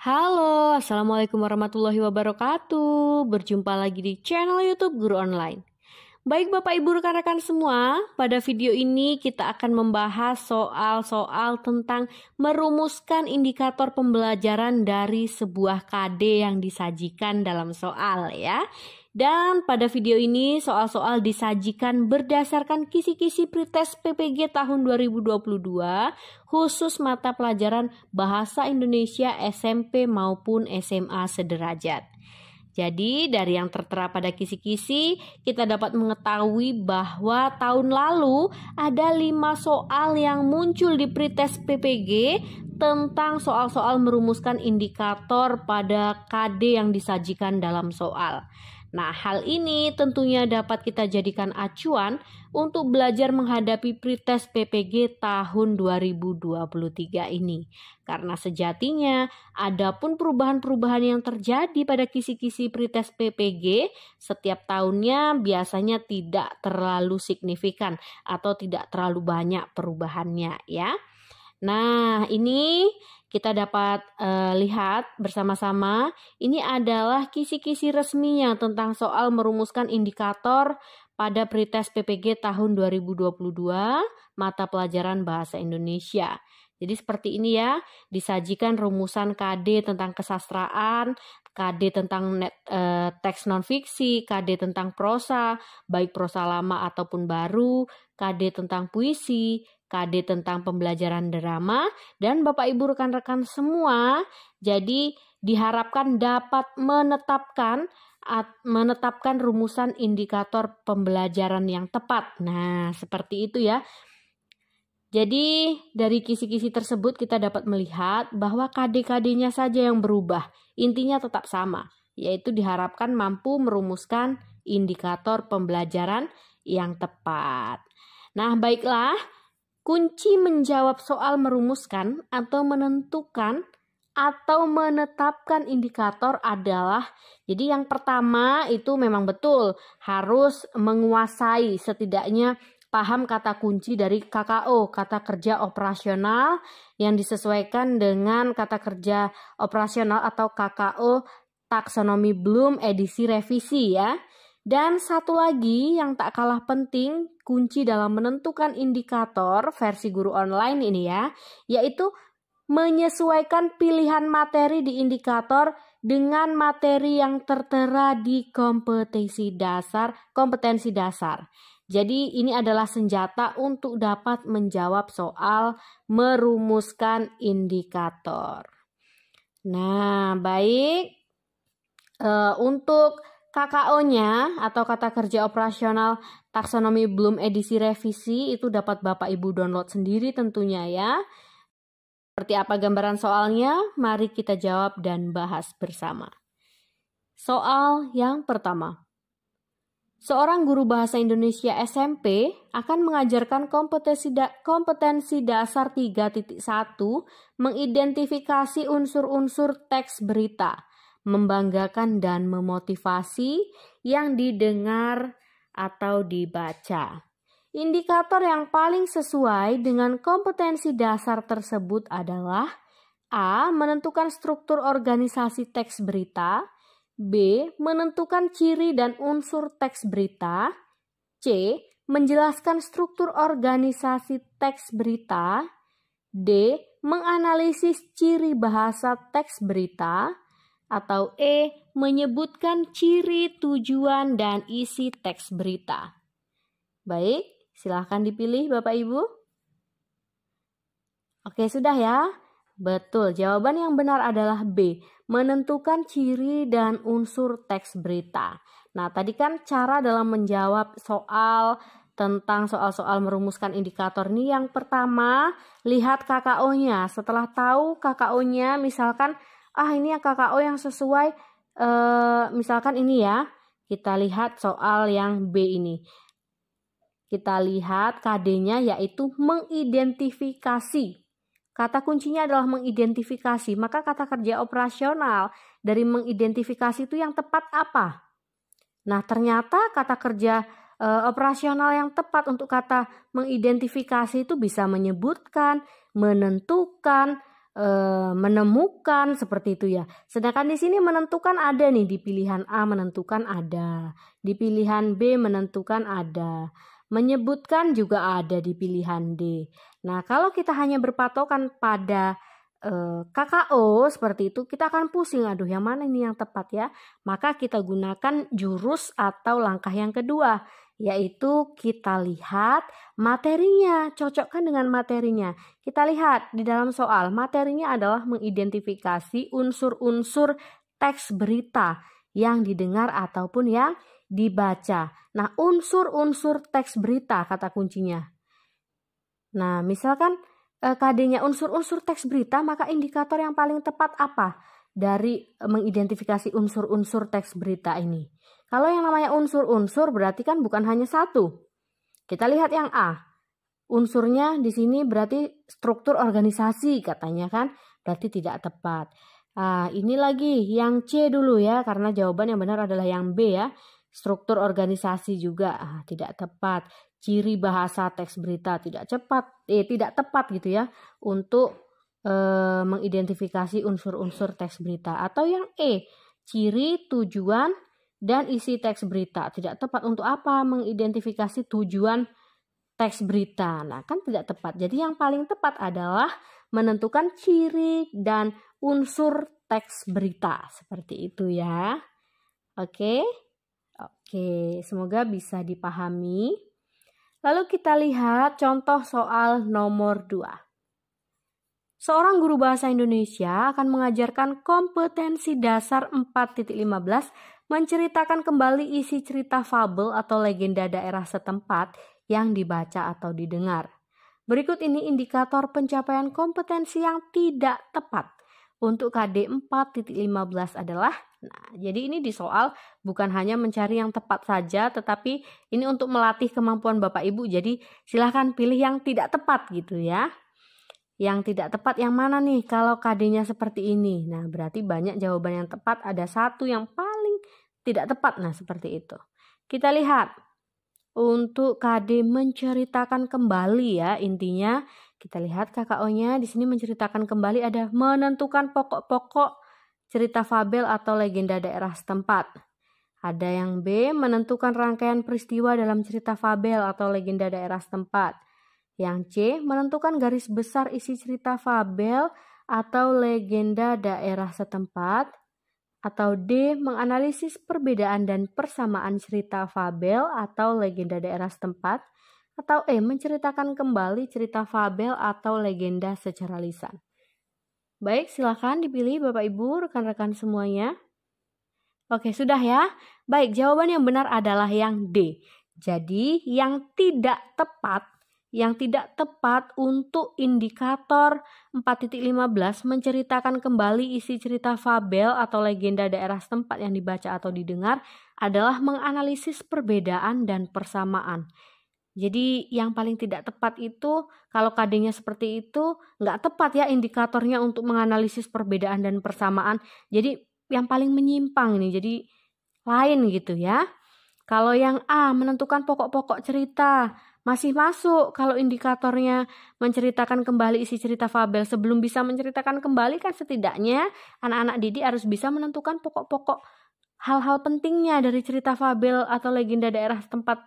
Halo, Assalamualaikum warahmatullahi wabarakatuh. Berjumpa lagi di channel YouTube Guru Online. Baik Bapak Ibu rekan-rekan semua, pada video ini kita akan membahas soal-soal tentang merumuskan indikator pembelajaran dari sebuah KD yang disajikan dalam soal ya. Dan pada video ini soal-soal disajikan berdasarkan kisi-kisi pretest PPG tahun 2022 khusus mata pelajaran Bahasa Indonesia SMP maupun SMA sederajat. Jadi dari yang tertera pada kisi-kisi kita dapat mengetahui bahwa tahun lalu ada 5 soal yang muncul di pretest PPG tentang soal-soal merumuskan indikator pada KD yang disajikan dalam soal. Nah, hal ini tentunya dapat kita jadikan acuan untuk belajar menghadapi pretest PPG tahun 2023 ini. Karena sejatinya adapun perubahan-perubahan yang terjadi pada kisi-kisi pretest PPG setiap tahunnya biasanya tidak terlalu signifikan atau tidak terlalu banyak perubahannya ya. Nah, ini kita dapat lihat bersama-sama, ini adalah kisi-kisi resminya tentang soal merumuskan indikator pada pretest PPG tahun 2022 mata pelajaran Bahasa Indonesia. Jadi seperti ini ya, disajikan rumusan KD tentang kesastraan, KD tentang teks non-fiksi, KD tentang prosa, baik prosa lama ataupun baru, KD tentang puisi, KD tentang pembelajaran drama, dan Bapak Ibu rekan-rekan semua, jadi diharapkan dapat menetapkan rumusan indikator pembelajaran yang tepat. Nah, seperti itu ya. Jadi dari kisi-kisi tersebut kita dapat melihat bahwa KD-KD-nya saja yang berubah, intinya tetap sama, yaitu diharapkan mampu merumuskan indikator pembelajaran yang tepat. Nah, baiklah. Kunci menjawab soal merumuskan atau menentukan atau menetapkan indikator adalah, jadi yang pertama itu memang betul harus menguasai setidaknya paham kata kunci dari KKO, kata kerja operasional yang disesuaikan dengan kata kerja operasional atau KKO taksonomi Bloom edisi revisi ya. Dan satu lagi yang tak kalah penting, kunci dalam menentukan indikator versi guru online ini ya, yaitu menyesuaikan pilihan materi di indikator dengan materi yang tertera di kompetensi dasar. Jadi ini adalah senjata untuk dapat menjawab soal merumuskan indikator. Nah, baik. Untuk KKO-nya atau kata kerja operasional taksonomi Bloom edisi revisi itu dapat Bapak Ibu download sendiri tentunya ya. Seperti apa gambaran soalnya? Mari kita jawab dan bahas bersama. Soal yang pertama. Seorang guru bahasa Indonesia SMP akan mengajarkan kompetensi dasar 3.1 mengidentifikasi unsur-unsur teks berita, membanggakan dan memotivasi yang didengar atau dibaca. Indikator yang paling sesuai dengan kompetensi dasar tersebut adalah A. Menentukan struktur organisasi teks berita, B. Menentukan ciri dan unsur teks berita, C. Menjelaskan struktur organisasi teks berita, D. Menganalisis ciri bahasa teks berita, atau E. Menyebutkan ciri, tujuan, dan isi teks berita. Baik, silahkan dipilih Bapak Ibu. Oke, sudah ya? Betul, jawaban yang benar adalah B. Menentukan ciri dan unsur teks berita. Nah, tadi kan cara dalam menjawab soal tentang soal-soal merumuskan indikator ini yang pertama, lihat KKO-nya. Setelah tahu KKO-nya, misalkan ini KKO yang sesuai, misalkan ini ya, kita lihat soal yang B ini. Kita lihat KD-nya yaitu mengidentifikasi. Kata kuncinya adalah mengidentifikasi, maka kata kerja operasional dari mengidentifikasi itu yang tepat apa? Nah, ternyata kata kerja operasional yang tepat untuk kata mengidentifikasi itu bisa menyebutkan, menentukan, menemukan seperti itu ya. Sedangkan di sini menentukan ada nih, di pilihan A menentukan ada, di pilihan B menentukan ada, menyebutkan juga ada di pilihan D. Nah, kalau kita hanya berpatokan pada KKO seperti itu, kita akan pusing, aduh yang mana ini yang tepat ya. Maka kita gunakan jurus atau langkah yang kedua, yaitu kita lihat materinya, cocokkan dengan materinya. Kita lihat di dalam soal, materinya adalah mengidentifikasi unsur-unsur teks berita yang didengar ataupun yang dibaca. Nah, unsur-unsur teks berita kata kuncinya. Nah, misalkan KD-nya unsur-unsur teks berita, maka indikator yang paling tepat apa dari mengidentifikasi unsur-unsur teks berita ini? Kalau yang namanya unsur-unsur berarti kan bukan hanya satu. Kita lihat yang A. Unsurnya di sini berarti struktur organisasi katanya kan, berarti tidak tepat. Ini lagi yang C dulu ya, karena jawaban yang benar adalah yang B ya. Struktur organisasi juga tidak tepat. Ciri bahasa teks berita tidak tepat gitu ya untuk mengidentifikasi unsur-unsur teks berita. Atau yang E, ciri, tujuan, dan isi teks berita tidak tepat. Untuk apa mengidentifikasi tujuan teks berita? Nah, kan tidak tepat. Jadi yang paling tepat adalah menentukan ciri dan unsur teks berita. Seperti itu ya. Oke, semoga bisa dipahami. Lalu kita lihat contoh soal nomor 2. Seorang guru bahasa Indonesia akan mengajarkan kompetensi dasar 4.15 menceritakan kembali isi cerita fabel atau legenda daerah setempat yang dibaca atau didengar. Berikut ini indikator pencapaian kompetensi yang tidak tepat. Untuk KD 4.15 adalah, jadi ini di soal bukan hanya mencari yang tepat saja, tetapi ini untuk melatih kemampuan Bapak Ibu. Jadi silahkan pilih yang tidak tepat gitu ya. Yang tidak tepat yang mana nih kalau KD-nya seperti ini? Nah, berarti banyak jawaban yang tepat, ada satu yang paling tidak tepat. Nah, seperti itu. Kita lihat untuk KD menceritakan kembali ya, intinya kita lihat KKO-nya di sini menceritakan kembali ada menentukan pokok-pokok cerita fabel atau legenda daerah setempat. Ada yang B, menentukan rangkaian peristiwa dalam cerita fabel atau legenda daerah setempat. Yang C, menentukan garis besar isi cerita fabel atau legenda daerah setempat. Atau D, menganalisis perbedaan dan persamaan cerita fabel atau legenda daerah setempat. Atau E, menceritakan kembali cerita fabel atau legenda secara lisan. Baik, silakan dipilih Bapak Ibu, rekan-rekan semuanya. Oke, sudah ya. Baik, jawaban yang benar adalah yang D. Jadi, yang tidak tepat untuk indikator 4.15 menceritakan kembali isi cerita fabel atau legenda daerah setempat yang dibaca atau didengar adalah menganalisis perbedaan dan persamaan. Jadi yang paling tidak tepat itu kalau KD-nya seperti itu nggak tepat ya indikatornya untuk menganalisis perbedaan dan persamaan. Jadi yang paling menyimpang ini jadi lain gitu ya. Kalau yang A menentukan pokok-pokok cerita masih masuk kalau indikatornya menceritakan kembali isi cerita fabel. Sebelum bisa menceritakan kembali kan setidaknya anak-anak didik harus bisa menentukan pokok-pokok hal-hal pentingnya dari cerita fabel atau legenda daerah setempat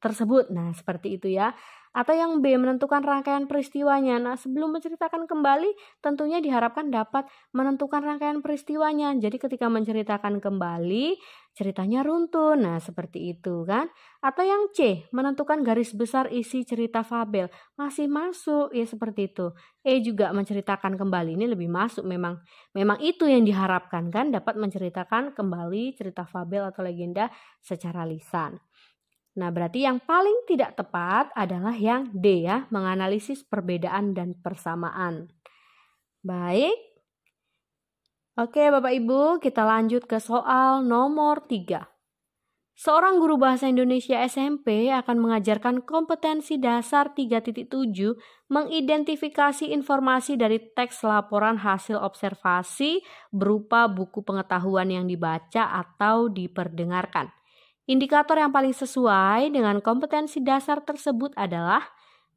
tersebut. Nah, seperti itu ya. Atau yang B, menentukan rangkaian peristiwanya. Nah, sebelum menceritakan kembali, tentunya diharapkan dapat menentukan rangkaian peristiwanya. Jadi ketika menceritakan kembali, ceritanya runtun. Nah, seperti itu kan. Atau yang C, menentukan garis besar isi cerita fabel. Masih masuk, ya seperti itu. E juga menceritakan kembali. Ini lebih masuk memang. Memang itu yang diharapkan kan, dapat menceritakan kembali cerita fabel atau legenda secara lisan. Nah, berarti yang paling tidak tepat adalah yang D ya, menganalisis perbedaan dan persamaan. Baik. Oke, Bapak Ibu, kita lanjut ke soal nomor 3. Seorang guru bahasa Indonesia SMP akan mengajarkan kompetensi dasar 3.7 mengidentifikasi informasi dari teks laporan hasil observasi berupa buku pengetahuan yang dibaca atau diperdengarkan. Indikator yang paling sesuai dengan kompetensi dasar tersebut adalah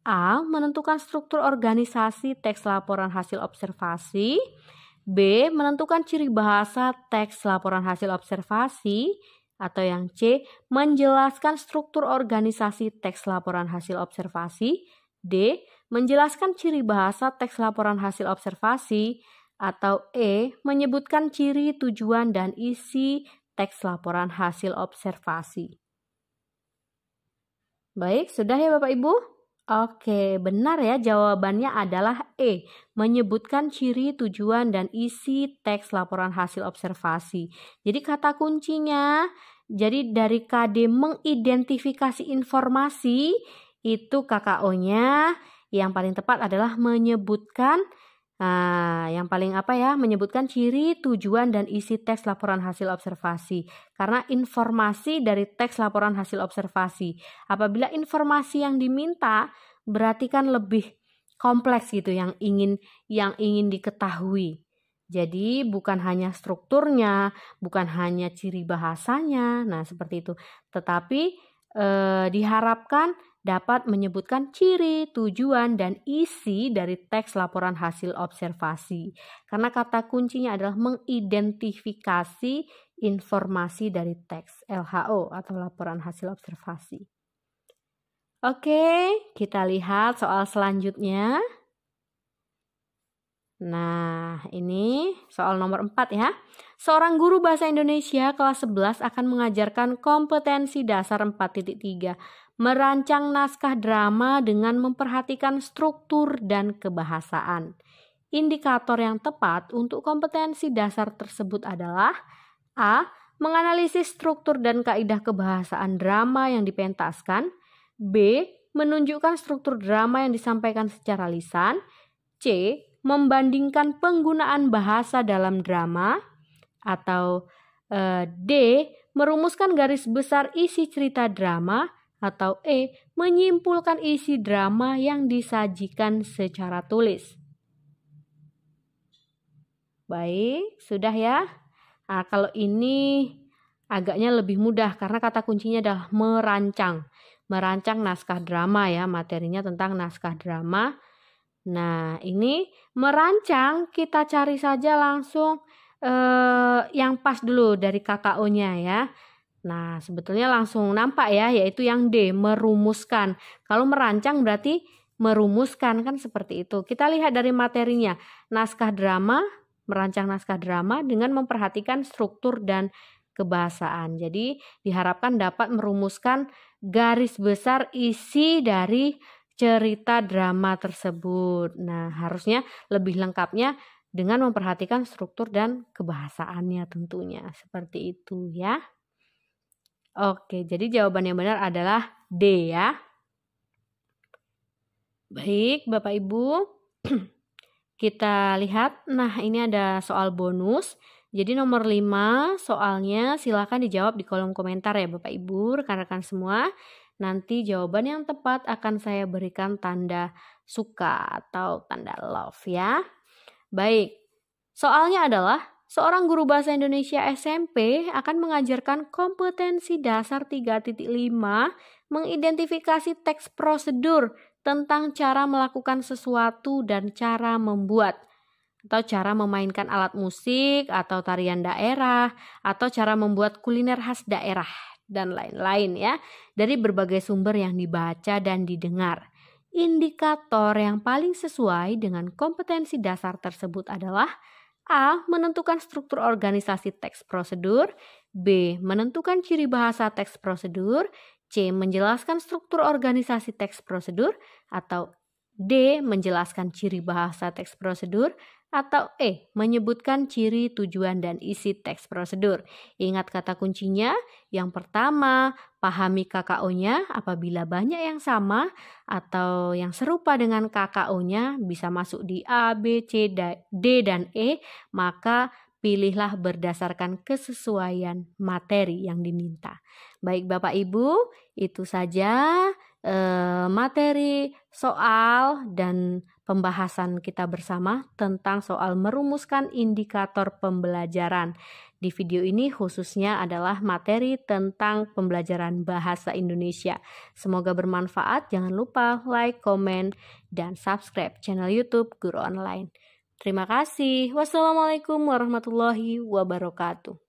A. Menentukan struktur organisasi teks laporan hasil observasi. B. Menentukan ciri bahasa teks laporan hasil observasi. Atau yang C. Menjelaskan struktur organisasi teks laporan hasil observasi. D. Menjelaskan ciri bahasa teks laporan hasil observasi. Atau E. Menyebutkan ciri, tujuan, dan isi teks laporan hasil observasi. Baik, sudah ya Bapak Ibu? Oke, benar ya, jawabannya adalah E. Menyebutkan ciri, tujuan, dan isi teks laporan hasil observasi. Jadi kata kuncinya, jadi dari KD mengidentifikasi informasi, itu KKO-nya yang paling tepat adalah menyebutkan menyebutkan ciri, tujuan, dan isi teks laporan hasil observasi. Karena informasi dari teks laporan hasil observasi. Apabila informasi yang diminta berarti kan lebih kompleks gitu yang ingin diketahui. Jadi bukan hanya strukturnya, bukan hanya ciri bahasanya, nah seperti itu. Tetapi diharapkan dapat menyebutkan ciri, tujuan, dan isi dari teks laporan hasil observasi. Karena kata kuncinya adalah mengidentifikasi informasi dari teks LHO atau laporan hasil observasi. Oke, kita lihat soal selanjutnya. Nah, ini soal nomor 4 ya. Seorang guru bahasa Indonesia kelas 11 akan mengajarkan kompetensi dasar 4.3. Merancang naskah drama dengan memperhatikan struktur dan kebahasaan. Indikator yang tepat untuk kompetensi dasar tersebut adalah A. Menganalisis struktur dan kaidah kebahasaan drama yang dipentaskan. B. Menunjukkan struktur drama yang disampaikan secara lisan. C. Membandingkan penggunaan bahasa dalam drama. Atau D. Merumuskan garis besar isi cerita drama. Atau E. Menyimpulkan isi drama yang disajikan secara tulis. Baik, sudah ya. Nah, kalau ini agaknya lebih mudah karena kata kuncinya adalah merancang. Merancang naskah drama ya, materinya tentang naskah drama. Nah, ini merancang kita cari saja langsung yang pas dulu dari KKO-nya ya. Nah, sebetulnya langsung nampak ya, yaitu yang D, merumuskan. Kalau merancang berarti merumuskan, kan seperti itu. Kita lihat dari materinya, naskah drama, merancang naskah drama dengan memperhatikan struktur dan kebahasaan. Jadi, diharapkan dapat merumuskan garis besar isi dari cerita drama tersebut. Nah, harusnya lebih lengkapnya dengan memperhatikan struktur dan kebahasaannya tentunya. Seperti itu ya. Oke, jadi jawaban yang benar adalah D ya. Baik, Bapak Ibu. Kita lihat, nah ini ada soal bonus. Jadi nomor 5 soalnya silakan dijawab di kolom komentar ya Bapak Ibu, rekan-rekan semua. Nanti jawaban yang tepat akan saya berikan tanda suka atau tanda love ya. Baik, soalnya adalah seorang guru bahasa Indonesia SMP akan mengajarkan kompetensi dasar 3.5 mengidentifikasi teks prosedur tentang cara melakukan sesuatu dan cara membuat atau cara memainkan alat musik atau tarian daerah atau cara membuat kuliner khas daerah dan lain-lain ya dari berbagai sumber yang dibaca dan didengar. Indikator yang paling sesuai dengan kompetensi dasar tersebut adalah A. Menentukan struktur organisasi teks prosedur. B. Menentukan ciri bahasa teks prosedur. C. Menjelaskan struktur organisasi teks prosedur. Atau D. Menjelaskan ciri bahasa teks prosedur. Atau E. Menyebutkan ciri, tujuan, dan isi teks prosedur. Ingat kata kuncinya. Yang pertama, pahami KKO-nya. Apabila banyak yang sama atau yang serupa dengan KKO-nya bisa masuk di A, B, C, D, dan E, maka pilihlah berdasarkan kesesuaian materi yang diminta. Baik Bapak Ibu, itu saja materi soal dan pembahasan kita bersama tentang soal merumuskan indikator pembelajaran. Di video ini khususnya adalah materi tentang pembelajaran bahasa Indonesia. Semoga bermanfaat. Jangan lupa like, komen, dan subscribe channel YouTube Guru Online. Terima kasih. Wassalamualaikum warahmatullahi wabarakatuh.